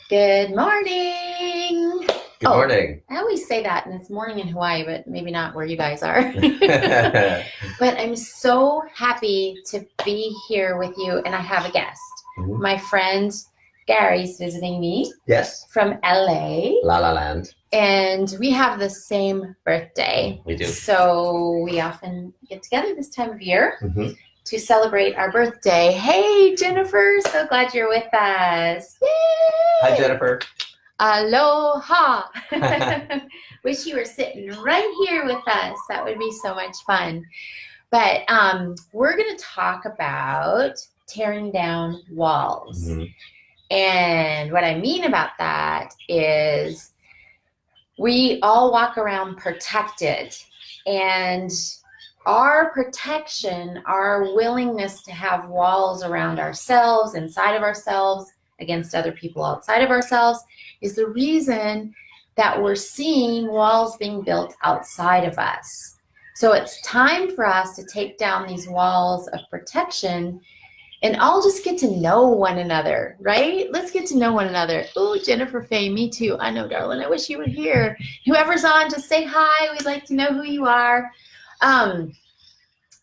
Good morning. Good morning. I always say that, and it's morning in Hawaii, but maybe not where you guys are. But I'm so happy to be here with you, and I have a guest. Mhm. My friend Gary's visiting me Yes, from LA, La La Land. and we have the same birthday. We do. So we often get together this time of year Mhm. to celebrate our birthday. Hey, Jennifer, so glad you're with us. Yay! Hi, Jennifer. Aloha. Wish you were sitting right here with us. That would be so much fun. But we're going to talk about tearing down walls. Mhm. And what I mean about that is we all walk around protected, and our protection, our willingness to have walls around ourselves, inside of ourselves, against other people outside of ourselves, is the reason that we're seeing walls being built outside of us. So it's time for us to take down these walls of protection and all just get to know one another, right? Let's get to know one another. Oh, Jennifer Faye, me too. I know, darling. I wish you were here. Whoever's on, just say hi. We'd like to know who you are.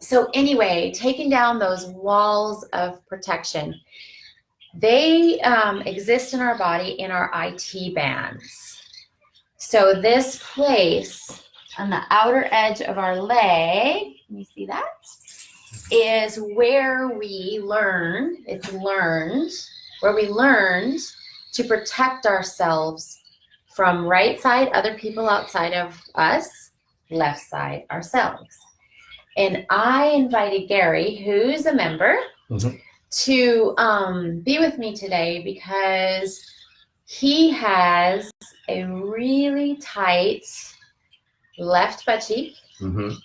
So anyway, taking down those walls of protection. They exist in our body in our IT bands. So this place on the outer edge of our leg, can you see that? Is where we learned, where we learned to protect ourselves from right side, other people outside of us, left side, ourselves. And I invited Gary, who's a member, to be with me today because he has a really tight left butt cheek, an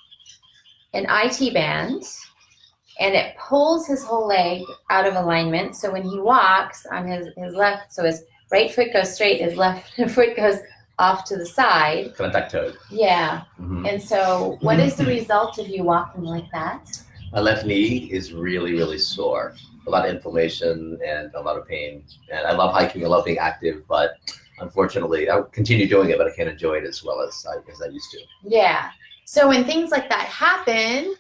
IT band, and it pulls his whole leg out of alignment. So when he walks on his left, so his right foot goes straight, his left foot goes off to the side. Kind of duck toed. Yeah. And so what is the result of you walking like that? My left knee is really, really sore. A lot of inflammation and a lot of pain. And I love hiking. I love being active, but unfortunately, I'll continue doing it, but I can't enjoy it as well as I used to. Yeah. So when things like that happen,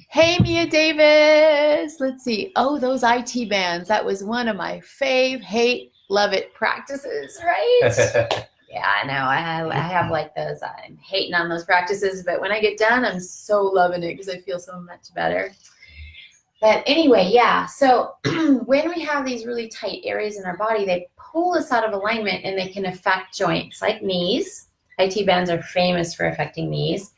hey, Mia Davis, let's see. Oh, those IT bands. That was one of my fave, hate, love it practices, right? Yeah, I know. I have like those. I'm hating on those practices, but when I get done, I'm so loving it because I feel so much better. But anyway, yeah. So when we have these really tight areas in our body, they pull us out of alignment and they can affect joints like knees. IT bands are famous for affecting knees,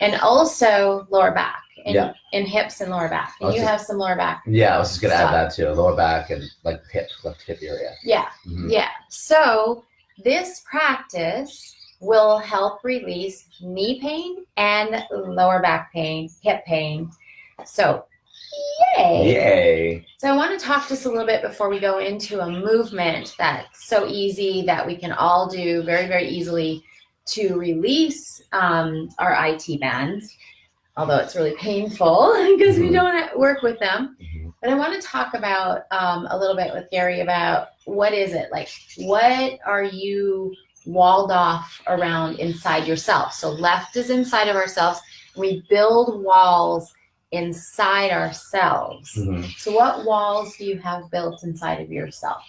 and also lower back and hips and lower back. And you have some lower back. Yeah, I was just going to add that too. Lower back and like left hip area. Yeah. Yeah. So this practice will help release knee pain and lower back pain, hip pain. So, yay! Yay! So I want to talk just a little bit before we go into a movement that's so easy that we can all do very, very easily to release our IT bands, although it's really painful because we don't work with them. But I want to talk about a little bit with Gary about what is it like? What are you walled off around inside yourself? So left is inside of ourselves. We build walls inside ourselves. So what walls do you have built inside of yourself?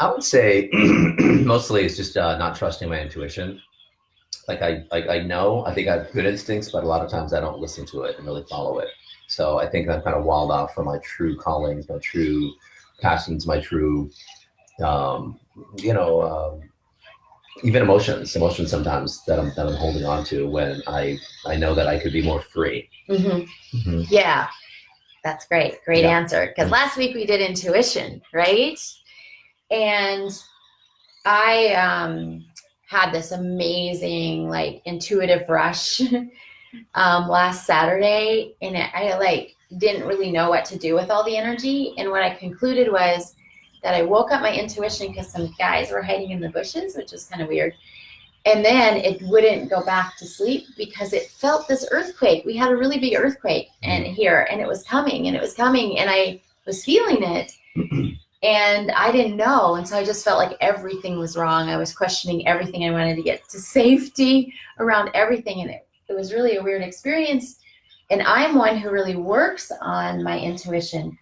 I would say mostly it's just not trusting my intuition. Like I know, I think I have good instincts, but a lot of times I don't listen to it and really follow it. So I think I'm kind of walled off from my true callings, my true passions, my true, even emotions sometimes that I'm holding on to when I know that I could be more free. Yeah, that's great. Great answer. Because last week we did intuition, right? And I had this amazing like intuitive rush last Saturday, and I like didn't really know what to do with all the energy. And what I concluded was that I woke up my intuition because some guys were hiding in the bushes, which was kind of weird. And then it wouldn't go back to sleep because it felt this earthquake. We had a really big earthquake here, and it was coming, and I was feeling it. And I didn't know. And so I just felt like everything was wrong. I was questioning everything. I wanted to get to safety around everything. And it was really a weird experience. And I'm one who really works on my intuition.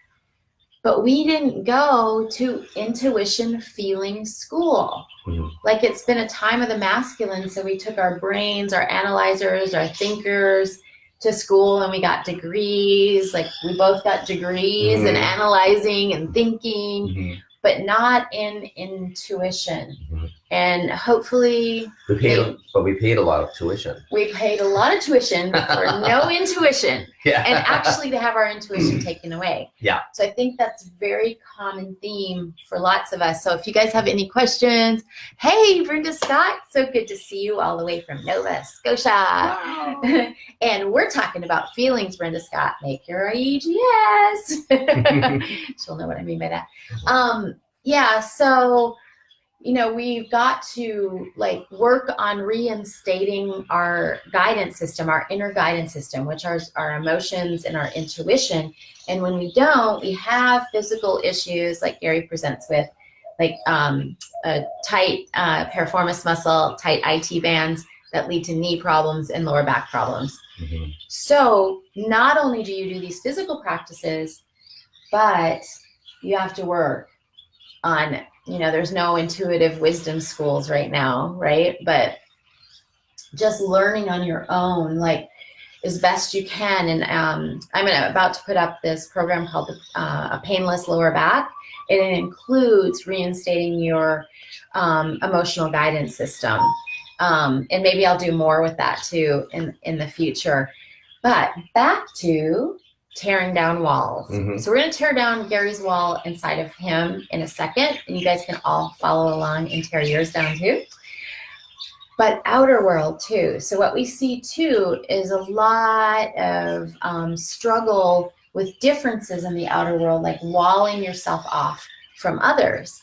But we didn't go to intuition feeling school. Mm-hmm. Like it's been a time of the masculine. So we took our brains, our analyzers, our thinkers to school, and we got degrees. Like we both got degrees in analyzing and thinking, but not in intuition. And hopefully we paid a lot of tuition. We paid a lot of tuition for no intuition. Yeah. And actually to have our intuition taken away. Yeah. So I think that's a very common theme for lots of us. So if you guys have any questions, hey, Brenda Scott, so good to see you all the way from Nova Scotia. Wow. And we're talking about feelings, Brenda Scott. Make your EGS. She'll know what I mean by that. Yeah, so we've got to like work on reinstating our guidance system, our inner guidance system, which are our emotions and our intuition. And when we don't, we have physical issues like Gary presents with, like a tight piriformis muscle, tight IT bands that lead to knee problems and lower back problems. So not only do you do these physical practices, but you have to work on, there's no intuitive wisdom schools right now, right? But just learning on your own, like as best you can. And I'm about to put up this program called A Painless Lower Back. And it includes reinstating your emotional guidance system. And maybe I'll do more with that too in the future. But back to tearing down walls. So we're going to tear down Gary's wall inside of him in a second, and you guys can all follow along and tear yours down too. But outer world too. So what we see too is a lot of struggle with differences in the outer world, like walling yourself off from others.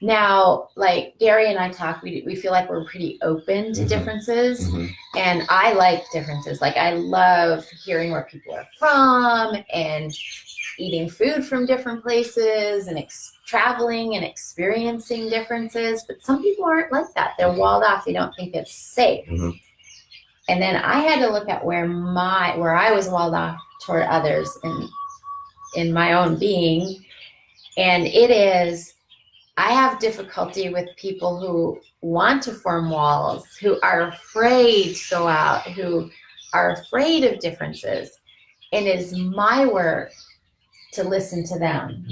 Now, like Gary and I talk, we feel like we're pretty open to differences. And I like differences. Like I love hearing where people are from and eating food from different places and traveling and experiencing differences. But some people aren't like that. They're walled off. They don't think it's safe. And then I had to look at where I was walled off toward others in my own being. And it is, I have difficulty with people who want to form walls, who are afraid to go out, who are afraid of differences. And it is my work to listen to them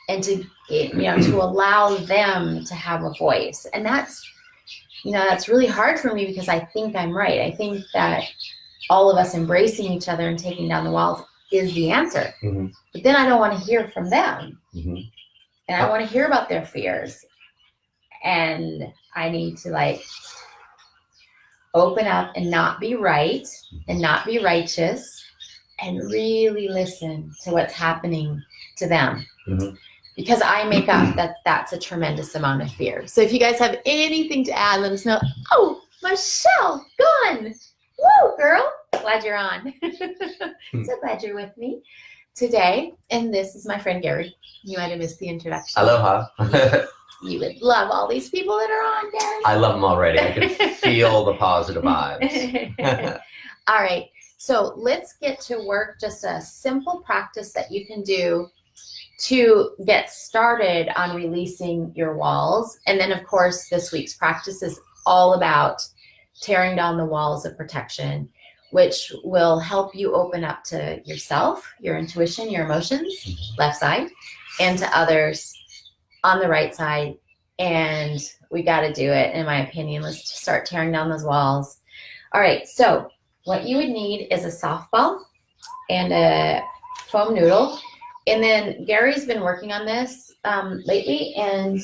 and to allow them to have a voice. And that's really hard for me because I think I'm right. I think that all of us embracing each other and taking down the walls is the answer. But then I don't want to hear from them. And I want to hear about their fears. And I need to like open up and not be right and not be righteous and really listen to what's happening to them. Because I make up that that's a tremendous amount of fear. So if you guys have anything to add, let us know. Oh, Michelle, gone. Woo, girl. Glad you're on. So glad you're with me today. And this is my friend Gary. You might have missed the introduction. Aloha. You would love all these people that are on, Gary. I love them already. I can feel the positive vibes. All right. So let's get to work. Just a simple practice that you can do to get started on releasing your walls. And then, of course, this week's practice is all about tearing down the walls of protection, which will help you open up to yourself, your intuition, your emotions, left side, and to others on the right side. And we got to do it, in my opinion. Let's start tearing down those walls. All right, so what you would need is a softball and a foam noodle. And then Gary's been working on this lately, and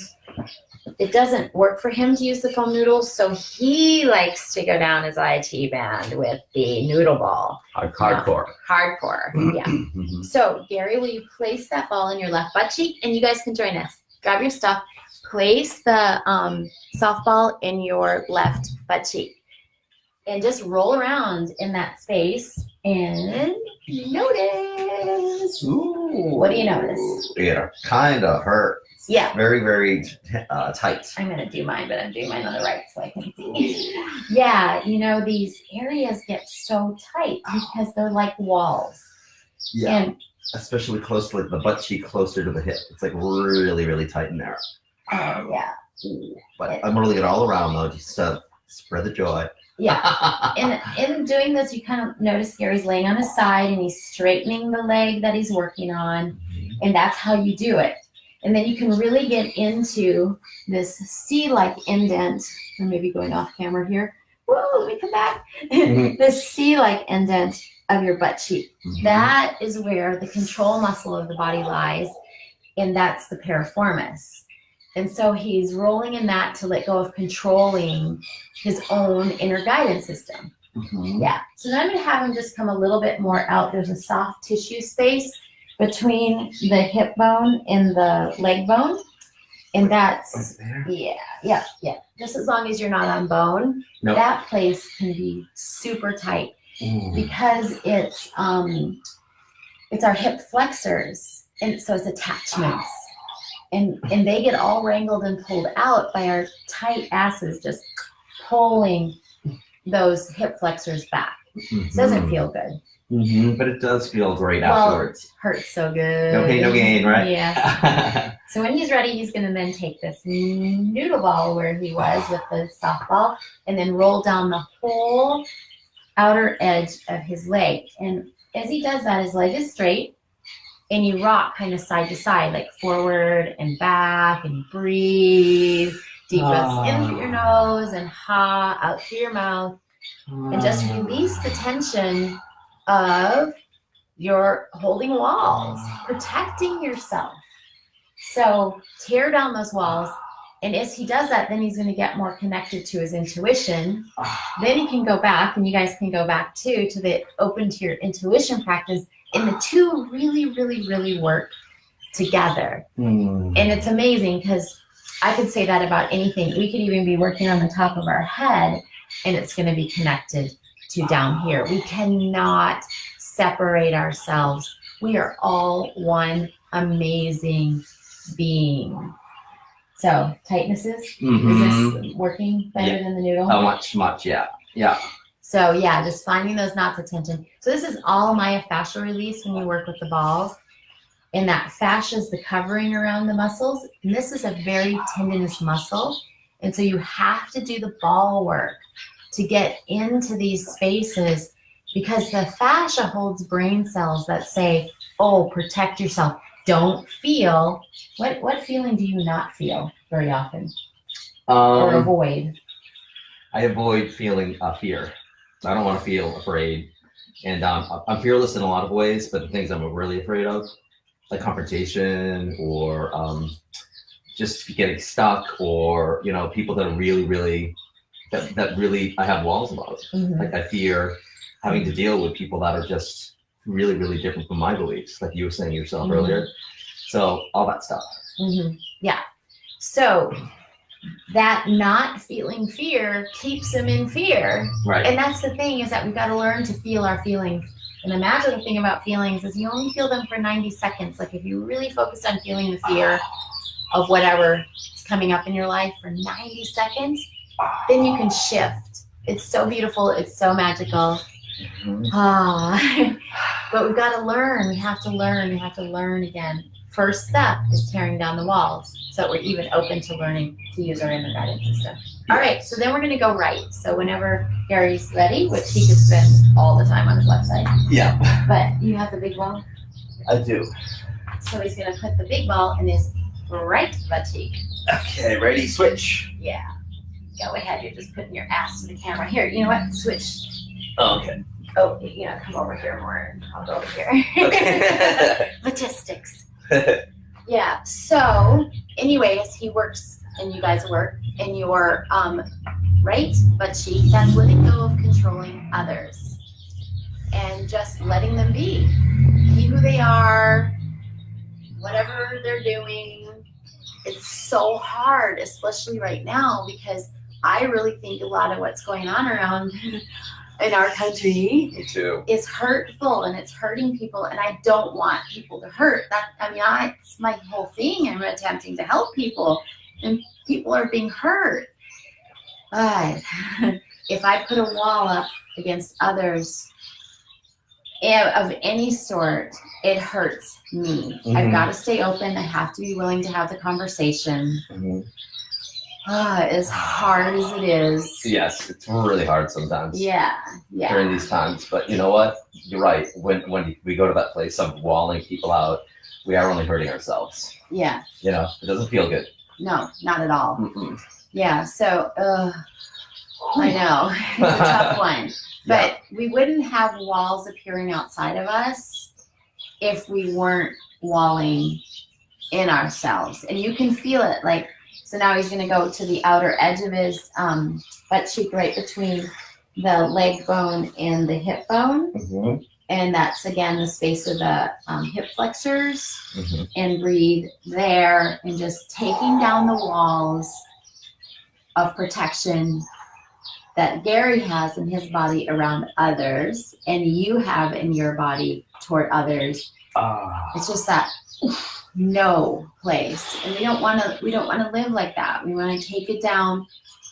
it doesn't work for him to use the foam noodles, so he likes to go down his IT band with the noodle ball. Hardcore. Hardcore, yeah. So Gary, will you place that ball in your left butt cheek? And you guys can join us. Grab your stuff. Place the softball in your left butt cheek. And just roll around in that space and notice. Ooh. What do you notice? It kind of hurts. Yeah. Very, very tight. I'm gonna do mine, but I'm doing mine on the right so I can see. Yeah, you know, these areas get so tight because they're like walls. Yeah. And Especially close to like the butt cheek, closer to the hip. It's like really, really tight in there. oh yeah. Ooh. But I'm rolling it all around though, just to spread the joy. Yeah. And in doing this, you kind of notice Gary's laying on his side and he's straightening the leg that he's working on. And that's how you do it. And then you can really get into this C-like indent. Or maybe going off camera here. Whoa, let me come back. This C-like indent of your butt cheek. That is where the control muscle of the body lies. And that's the piriformis. And so he's rolling in that to let go of controlling his own inner guidance system. Yeah. So then I'm going to have him just come a little bit more out. There's a soft tissue space between the hip bone and the leg bone. And that's, yeah. Just as long as you're not on bone, Nope. that place can be super tight because it's our hip flexors. And so it's attachments. And they get all wrangled and pulled out by our tight asses just pulling those hip flexors back. It doesn't feel good. But it does feel great afterwards. Hurts so good. No pain, no gain, right? Yeah. So when he's ready, he's going to then take this noodle ball where he was with the softball and then roll down the whole outer edge of his leg. And as he does that, his leg is straight. And you rock kind of side to side, like forward and back, and you breathe. Deep breaths in through your nose and out through your mouth. And just release the tension of your holding walls, protecting yourself. So tear down those walls. And as he does that, then he's going to get more connected to his intuition. Then he can go back, and you guys can go back too, to the open to your intuition practice. And the two really, really, really work together. And it's amazing because I could say that about anything. We could even be working on the top of our head and it's going to be connected to down here. We cannot separate ourselves. We are all one amazing being. So tightnesses, is this working better than the noodle? Oh, much, yeah. So yeah, just finding those knots of tension. So this is all myofascial release when you work with the balls. And that fascia is the covering around the muscles. And this is a very tendinous muscle. And so you have to do the ball work to get into these spaces because the fascia holds brain cells that say, oh, protect yourself. Don't feel. What feeling do you not feel very often or avoid? I avoid feeling fear. I don't want to feel afraid. And I'm fearless in a lot of ways, but the things I'm really afraid of, like confrontation or just getting stuck or, people that are really, that really I have walls about. Like I fear having to deal with people that are just really, really different from my beliefs, like you were saying yourself earlier. So all that stuff. Yeah. So that not feeling fear keeps them in fear. Right. And that's the thing is that we've got to learn to feel our feelings. And the magical thing about feelings is you only feel them for 90 seconds. Like if you really focused on feeling the fear of whatever is coming up in your life for 90 seconds, then you can shift. It's so beautiful. It's so magical. But we've got to learn. We have to learn. We have to learn again. First step is tearing down the walls so we're even open to learning to use our inner guidance system. All right, so then we're going to go right. So whenever Gary's ready, which he could spend all the time on his left side. Yeah. But you have the big ball? I do. So he's going to put the big ball in his right butt cheek. Okay, ready, switch. Yeah. Go ahead. You're just putting your ass to the camera. Here, you know what? Switch. Oh, okay. Oh, come over here more. I'll go over here. Okay. Logistics. Yeah. So, anyways, he works and you guys work and your right butt cheek, that's letting go of controlling others and just letting them be who they are, whatever they're doing. It's so hard, especially right now, because I really think a lot of what's going on around in our country Me too. is hurtful and it's hurting people, and I don't want people to hurt. It's my whole thing. I'm attempting to help people, and people are being hurt. But if I put a wall up against others of any sort, it hurts me. I've Mhm. got to stay open. I have to be willing to have the conversation. Mhm. As hard as it is. Yes, it's really hard sometimes. Yeah. During these times. But you know what? You're right. When we go to that place of walling people out, we are only hurting ourselves. Yeah. You know, it doesn't feel good. No, not at all. Mm-mm. Yeah. So, I know it's a tough one, but we wouldn't have walls appearing outside of us if we weren't walling in ourselves. And you can feel it. Like, so now he's going to go to the outer edge of his butt cheek, right between the leg bone and the hip bone. Mhm. And that's, again, the space of the hip flexors. Mhm. And breathe there, and just taking down the walls of protection that Gary has in his body around others, and you have in your body toward others. It's just that no place, and we don't want to live like that. We want to take it down,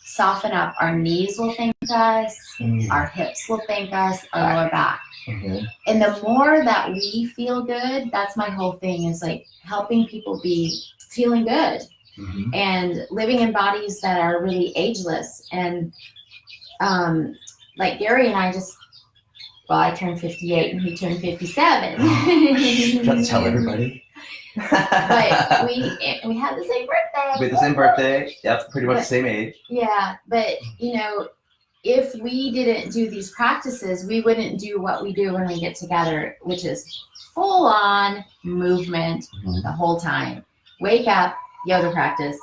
soften up. Our knees will thank us, our hips will thank us, our lower back. Mhm. And the more that we feel good, that's my whole thing, is like helping people be feeling good Mhm. and living in bodies that are really ageless. And like Gary and I I turned 58 and he turned 57. Don't tell everybody. But we had the same birthday. With the same birthday. Yep, pretty much the same age. Yeah, but if we didn't do these practices, we wouldn't do what we do when we get together, which is full on movement Mhm. the whole time. Wake up, yoga practice,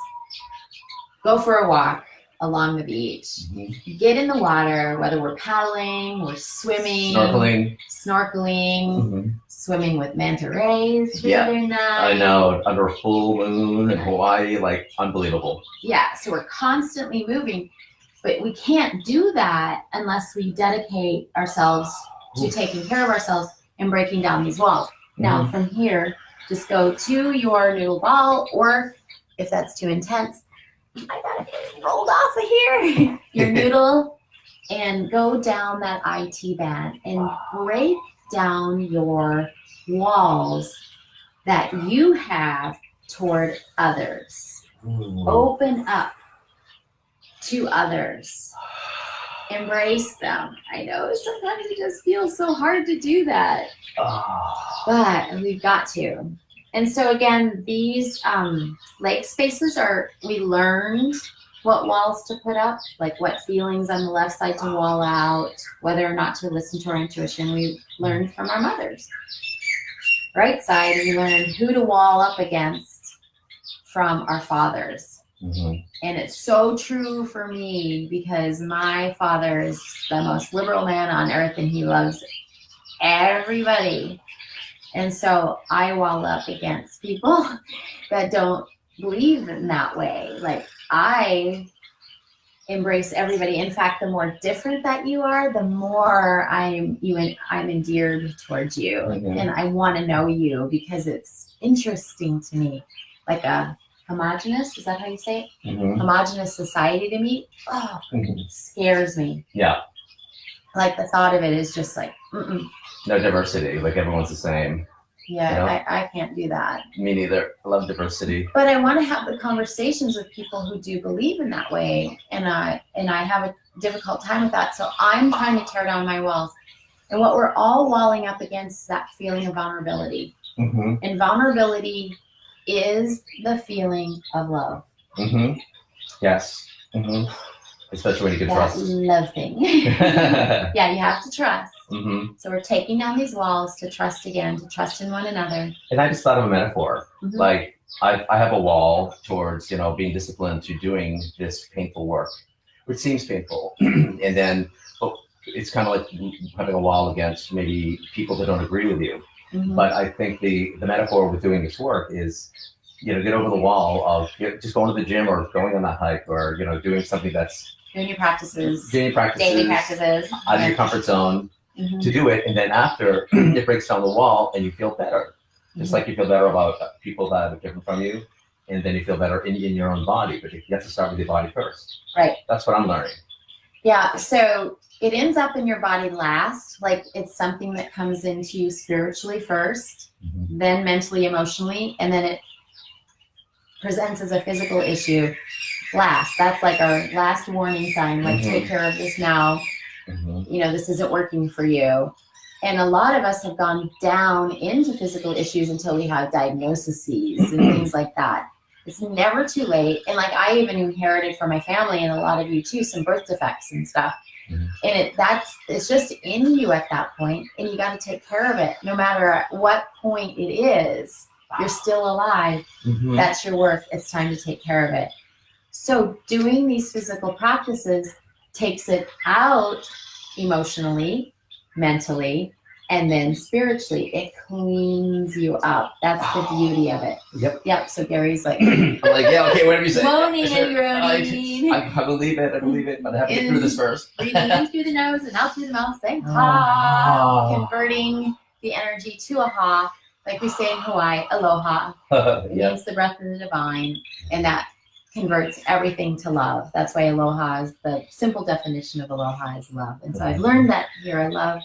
go for a walk along the beach, Mhm. get in the water, whether we're paddling, we're swimming, Snorkeling. Mhm. swimming with manta rays. Yeah, the other night. I know. Under a full moon in Hawaii, like unbelievable. Yeah, so we're constantly moving, but we can't do that unless we dedicate ourselves to taking care of ourselves and breaking down these walls. Now, from here, just go to your noodle ball, or if that's too intense, I gotta get rolled off of here, your noodle, and go down that IT band and break down your walls that you have toward others. Open up to others. Embrace them. I know sometimes it just feels so hard to do that, but we've got to. And so again, these leg spaces we learned what walls to put up, like what feelings on the left side to wall out, whether or not to listen to our intuition. We learned from our mothers. Right side, we learned who to wall up against from our fathers. Mhm. And it's so true for me because my father is the most liberal man on earth and he loves everybody. And so I wall up against people that don't believe in that way. Like, I embrace everybody. In fact, the more different that you are, the more I'm endeared towards you. Mhm. And I want to know you because it's interesting to me. Like a homogenous, is that how you say it? Mhm. Homogenous society to me, Mhm. scares me. Yeah. Like the thought of it is just like, No diversity. Like everyone's the same. yeah, Yeah. I can't do that. Me neither. I love diversity. But I want to have the conversations with people who do believe in that way, and I have a difficult time with that. So I'm trying to tear down my walls. And what we're all walling up against is that feeling of vulnerability. Mm-hmm. And vulnerability is the feeling of love. Mm-hmm. Yes. Mm-hmm. Especially when you can That trust. love thing. Mm-hmm. Yeah, you have to trust. So we're taking down these walls to trust again, to trust in one another. And I just thought of a metaphor. Mhm. Like I have a wall towards, being disciplined to doing this painful work, which seems painful. And then it's kind of like having a wall against maybe people that don't agree with you. Mhm. But I think the metaphor with doing this work is get over the wall of just going to the gym or going on a hike or doing something that's Doing your practices, daily practices, daily practices. out of your comfort zone Mhm. to do it, and then after it breaks down the wall and you feel better, just like you feel better about people that are different from you, and then you feel better in your own body. But you have to start with your body first. Right. That's what I'm learning. Yeah, so it ends up in your body last, like it's something that comes into you spiritually first, then mentally, emotionally, and then it presents as a physical issue last. That's like our last warning sign, like take care of this now. This isn't working for you. And a lot of us have gone down into physical issues until we have diagnoses and things like that. It's never too late. And like I even inherited from my family and a lot of you too, some birth defects and stuff. And it's just in you at that point, and you got to take care of it. No matter at what point it is, you're still alive. That's your work. It's time to take care of it. So doing these physical practices takes it out emotionally, mentally, and then spiritually. It cleans you up. That's the beauty of it. Yep. So Gary's like, I'm like, yeah, okay, whatever you say. moaning and Sure. groaning. I believe it, but I have to get through this first. Breathing in through the nose and out through the mouth, saying ha, converting the energy to a ha, like we say in Hawaii, aloha. It means the breath of the divine, and that converts everything to love. That's why aloha is the simple definition of aloha is love. And so I've learned that here. I love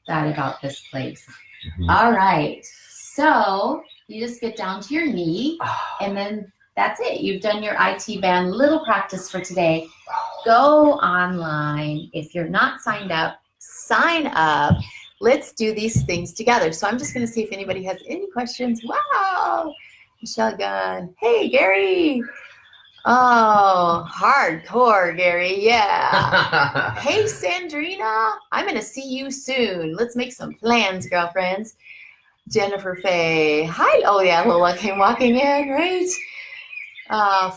that about this place. All right. So you just get down to your knee, and then that's it. You've done your IT band little practice for today. Go online. If you're not signed up, sign up. Let's do these things together. So I'm just going to see if anybody has any questions. Wow. Michelle Gunn. Hey, Gary. Oh, hardcore, Gary. Yeah. Hey, Sandrina. I'm going to see you soon. Let's make some plans, girlfriends. Jennifer Faye. Hi. Oh, yeah. Lola came walking in, right?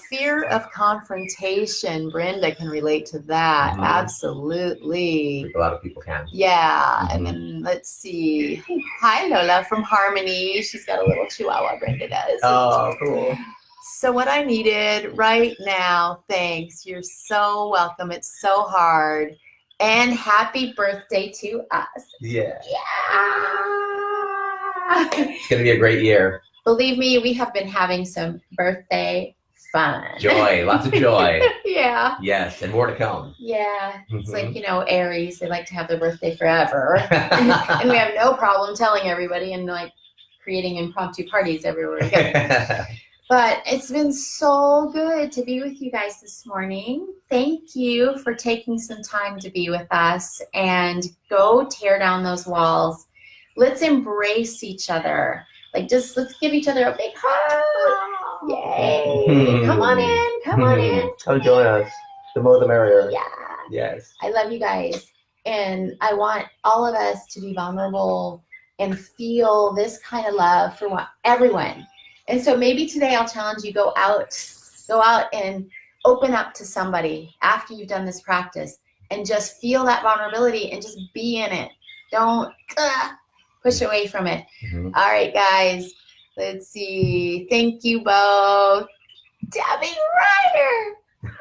Fear of confrontation. Brenda can relate to that. Absolutely. A lot of people can. Yeah. And then let's see. Hi, Lola from Harmony. She's got a little chihuahua, Brenda does. Oh, cool. So what I needed right now, thanks. You're so welcome. It's so hard. And happy birthday to us. Yeah. Yeah. It's going to be a great year. Believe me, we have been having some birthday fun. Joy. Lots of joy. Yeah. Yes. And more to come. Yeah. It's like, Aries, they like to have their birthday forever. And we have no problem telling everybody and like creating impromptu parties everywhere we go. But it's been so good to be with you guys this morning. Thank you for taking some time to be with us, and go tear down those walls. Let's embrace each other. Let's give each other a big hug. Yay. Come on in. Come on in. Come join us. The more the merrier. Yeah. Yes. I love you guys. And I want all of us to be vulnerable and feel this kind of love for everyone. And so maybe today I'll challenge you, go out and open up to somebody after you've done this practice and just feel that vulnerability and just be in it. Don't push away from it. All right, guys, let's see. Thank you both. Debbie Ryder.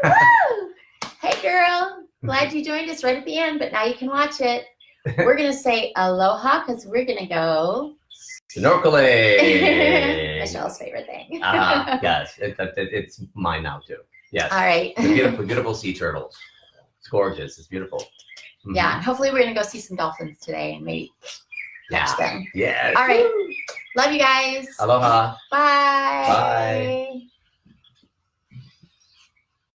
Woo! Hey, girl. Glad you joined us right at the end, but now you can watch it. We're going to say aloha because we're going to go snorkeling. Michelle's favorite thing. Yes, it's mine now too. Yes. All right. The beautiful, beautiful sea turtles. It's gorgeous. It's beautiful. Yeah. Hopefully we're gonna go see some dolphins today and maybe catch them. Yeah. All right. Love you guys. Aloha. Bye. Bye.